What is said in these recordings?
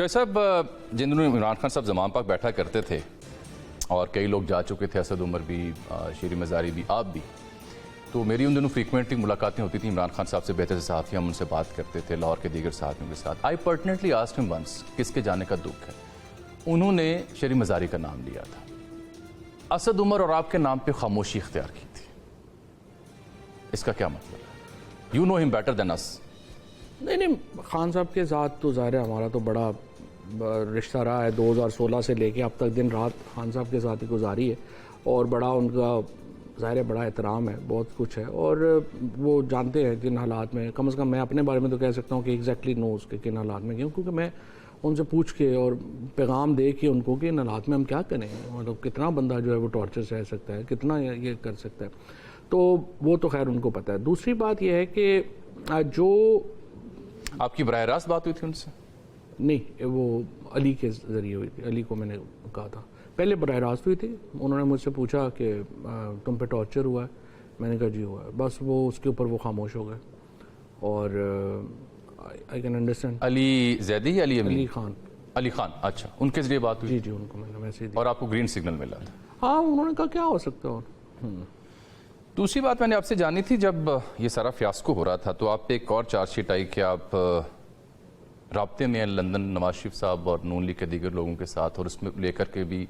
شعیب صاحب، جن دنوں عمران خان صاحب زمان پاک بیٹھا کرتے تھے اور کئی لوگ جا چکے تھے، اسد عمر بھی، شیری مزاری بھی، آپ بھی، تو میری ان دنوں فریکوینٹلی ملاقاتیں ہوتی تھیں عمران خان صاحب سے، بہتر سے صحافی ہم ان سے بات کرتے تھے، لاہور کے دیگر صحافیوں کے ساتھ. آئی پرٹنیٹلی آسکڈ ہم ونس کس کے جانے کا دکھ ہے. انہوں نے شیری مزاری کا نام لیا تھا. اسد عمر اور آپ کے نام پہ خاموشی اختیار کی تھی. اس کا کیا مطلب ہے؟ یو نو ہم بیٹر دین اس. نہیں، خان صاحب کے ساتھ تو ظاہر ہے ہمارا تو بڑا رشتہ رہا ہے. 2016 سے لے کے اب تک دن رات خان صاحب کے ساتھ ہی گزاری ہے، اور بڑا ان کا ظاہر ہے بڑا احترام ہے، بہت کچھ ہے، اور وہ جانتے ہیں کن حالات میں. کم از کم میں اپنے بارے میں تو کہہ سکتا ہوں کہ ایگزیکٹلی نوز کہ کن حالات میں کیونکہ میں ان سے پوچھ کے اور پیغام دے کے ان کو کہ ان حالات میں ہم کیا کریں، مطلب کتنا بندہ جو ہے وہ ٹارچر سے رہ سکتا ہے، کتنا یہ کر سکتا ہے، تو وہ تو خیر ان کو پتہ ہے. دوسری بات یہ ہے کہ جو آپ کی براہ راست بات ہوئی تھی ان سے؟ نہیں، وہ علی کے ذریعے ہوئی تھی. علی کو میں نے کہا تھا، پہلے براہ راست ہوئی تھی. انہوں نے مجھ سے پوچھا کہ تم پہ ٹارچر ہوا ہے، میں نے کہا جی ہوا ہے. بس وہ اس کے اوپر وہ خاموش ہو گئے. اور آئی کین انڈرسٹینڈ. علی زیدی یا علی امین؟ علی خان. علی خان، اچھا، ان کے ذریعے بات ہوئی؟ جی ان کو میں نے میسج دیا اور آپ کو گرین سگنل ملا تھا؟ ہاں، انہوں نے کہا کیا ہو سکتا ہے. اور دوسری بات میں نے آپ سے جانی تھی، جب یہ سارا فیاسکو ہو رہا تھا تو آپ پہ ایک اور چارج شیٹ آئی کہ آپ رابطے میں ہیں لندن نواز شریف صاحب اور نون لیگ کے دیگر لوگوں کے ساتھ، اور اس میں لے کر کے بھی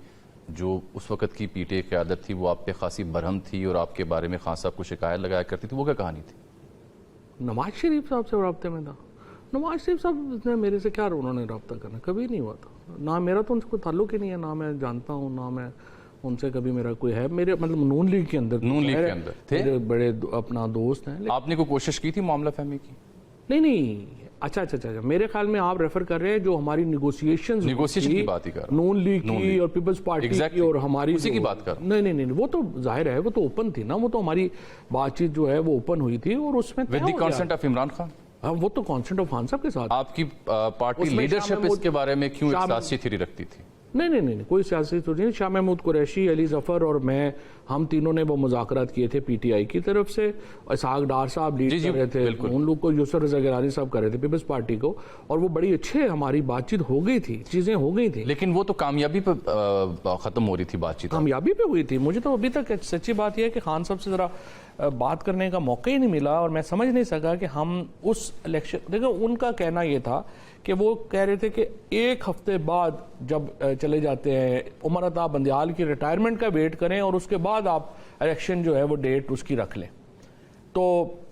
جو اس وقت کی پی ٹی اے قیادت تھی وہ آپ پہ خاصی برہم تھی اور آپ کے بارے میں خان صاحب کو شکایت لگایا کرتی تھی. وہ کیا کہانی تھی؟ نواز شریف صاحب سے رابطے میں تھا؟ نواز شریف صاحب نے میرے سے کیا انہوں نے رابطہ کرنا، کبھی نہیں ہوا تھا. نہ میرا تو ان سے کوئی تعلق ہی نہیں ہے، نہ میں جانتا ہوں، نہ میں ان سے کبھی میرا کوئی ہے. میرے مطلب نون لیگ کے اندر تھے، میرے بڑے اپنا دوست ہیں. آپ نے کوئی کوشش کی تھی معاملہ فہمی کی؟ نہیں. اچھا، میرے خیال میں آپ ریفر کر رہے ہیں جو ہماری نیگوسیشن کی بات ہی کر رہا ہوں، نون لیگ کی اور پیپلز پارٹی کی اور ہماری اسی کی بات کر رہا ہوں. نہیں، وہ تو ظاہر ہے وہ تو اوپن تھی نا. وہ تو ہماری بات چیت جو ہے وہ اوپن ہوئی تھی، اور اس میں with the consent of Imran Khan. وہ تو کانسنٹ آف خان صاحب کے ساتھ. آپ کی پارٹی لیڈرشپ اس کے بارے میں کیوں ایک سیاسی تھیوری رکھتی تھی؟ نہیں، کوئی سیاسی تو نہیں. شاہ محمود قریشی، علی ظفر اور میں، ہم تینوں نے وہ مذاکرات کیے تھے پی ٹی آئی کی طرف سے. اسحاق ڈار صاحب لیڈ کر رہے تھے ان لوگ کو، یسر رضا گیلانی صاحب کر رہے تھے پیپلز پارٹی کو، اور وہ بڑی اچھے ہماری بات چیت ہو گئی تھی، چیزیں ہو گئی تھیں. لیکن وہ تو کامیابی پہ ختم ہو رہی تھی بات چیت. کامیابی پہ ہوئی تھی. مجھے تو ابھی تک سچی بات یہ ہے کہ خان صاحب سے ذرا بات کرنے کا موقع ہی نہیں ملا، اور میں سمجھ نہیں سکا کہ ہم اس الیکشن، دیکھو ان کا کہنا یہ تھا کہ وہ کہہ رہے تھے کہ ایک ہفتے بعد جب چلے جاتے ہیں عمر عطا بندیال کی ریٹائرمنٹ کا ویٹ کریں، اور اس کے بعد آپ الیکشن جو ہے وہ ڈیٹ اس کی رکھ لیں. تو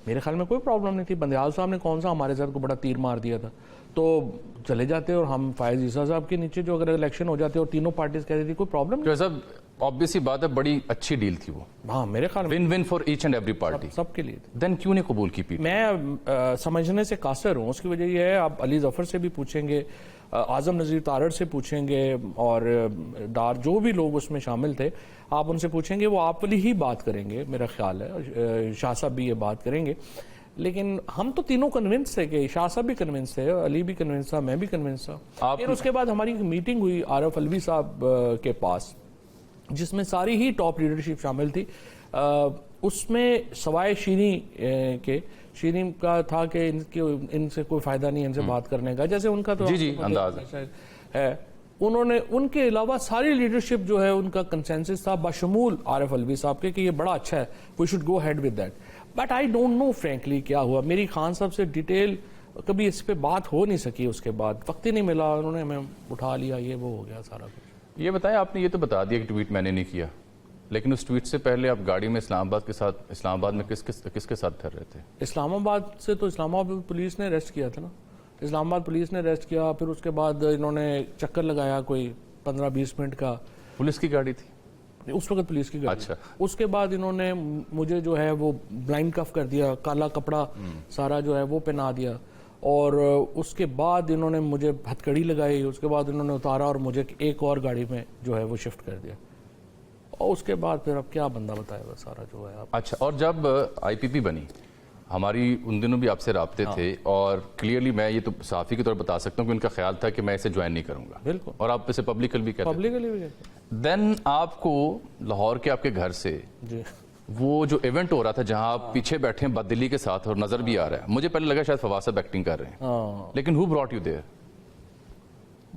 میرے خیال میں کوئی پرابلم نہیں تھی. بندیال صاحب نے کون سا ہمارے ساتھ کو بڑا تیر مار دیا تھا. تو چلے جاتے اور ہم فائز عیسیٰ صاحب کے نیچے جو اگر الیکشن ہو جاتے اور تینوں پارٹیز کہتی تھی کوئی پرابلم نہیں. صاحب obvious سی بات ہے، بڑی اچھی ڈیل تھی وہ. ہاں، میرے خیال میں one for each and every party, سب کے لیے. دین کیوں نہیں قبول کی پی ٹی؟ میں سمجھنے سے قاصر ہوں. اس کی وجہ یہ ہے، آپ علی ظفر سے بھی پوچھیں گے، اعظم نذیر تارڑ سے پوچھیں گے، اور ڈار جو بھی لوگ اس میں شامل تھے آپ ان سے پوچھیں گے، وہ آپ والی ہی بات کریں گے میرا خیال ہے. شاہ صاحب بھی یہ بات کریں گے. لیکن ہم تو تینوں کنونس تھے کہ شاہ صاحب بھی کنونس تھے، علی بھی کنونس تھا، میں بھی کنونس تھا. پھر اس کے بعد ہماری میٹنگ ہوئی عارف علوی صاحب کے پاس، جس میں ساری ہی ٹاپ لیڈرشپ شامل تھی. اس میں سوائے شیرین کا تھا کہ ان سے کوئی فائدہ نہیں ان سے بات کرنے کا، جیسے ان کا تو جی انداز ہے. انہوں نے ان کے علاوہ ساری لیڈرشپ جو ہے ان کا کنسنسس تھا بشمول عارف علوی صاحب کے کہ یہ بڑا اچھا ہے، we should go ahead with that. But I don't know frankly کیا ہوا. میری خان صاحب سے ڈیٹیل کبھی اس پہ بات ہو نہیں سکی. اس کے بعد وقت ہی نہیں ملا، انہوں نے ہمیں اٹھا لیا، یہ وہ ہو گیا سارا کچھ. یہ بتائیں، آپ نے یہ تو بتا دیا کہ ٹویٹ میں نے نہیں کیا، لیکن اس ٹویٹ سے پہلے آپ گاڑی میں اسلام آباد میں کس کے ساتھ ٹھہر رہے تھے؟ اسلام آباد سے تو اسلام آباد پولیس نے اریسٹ کیا تھا نا. اسلام آباد پولیس نے اریسٹ کیا، پھر اس کے بعد انہوں نے چکر لگایا کوئی 15-20 منٹ کا. پولیس کی گاڑی تھی اس وقت، پولیس کی گاڑی. اچھا. اس کے بعد انہوں نے مجھے جو ہے وہ بلائنڈ کف کر دیا، کالا کپڑا سارا جو ہے وہ پہنا دیا، اور اس کے بعد انہوں نے مجھے ہتھکڑی لگائی. اس کے بعد انہوں نے اتارا اور مجھے ایک اور گاڑی میں جو ہے وہ شفٹ کر دیا. اور اس کے بعد پھر اب کیا بندہ بتائے گا سارا جو ہے. اچھا، اور جب آئی پی پی بنی، ہماری ان دنوں بھی آپ سے رابطے تھے، اور کلیئرلی میں یہ تو صحافی کے طور پر بتا سکتا ہوں کہ ان کا خیال تھا کہ میں اسے جوائن نہیں کروں گا. بالکل. اور آپ اسے پبلکلی بھی کہتے ہیں. دین آپ کو لاہور کے آپ کے گھر سے وہ جو ایونٹ ہو رہا تھا جہاں آپ پیچھے بیٹھے ہیں بد دلی کے ساتھ اور نظر بھی آ رہا ہے، مجھے پہلے لگا شاید فواز صاحب ایکٹنگ کر رہے ہیں، لیکن who brought you there؟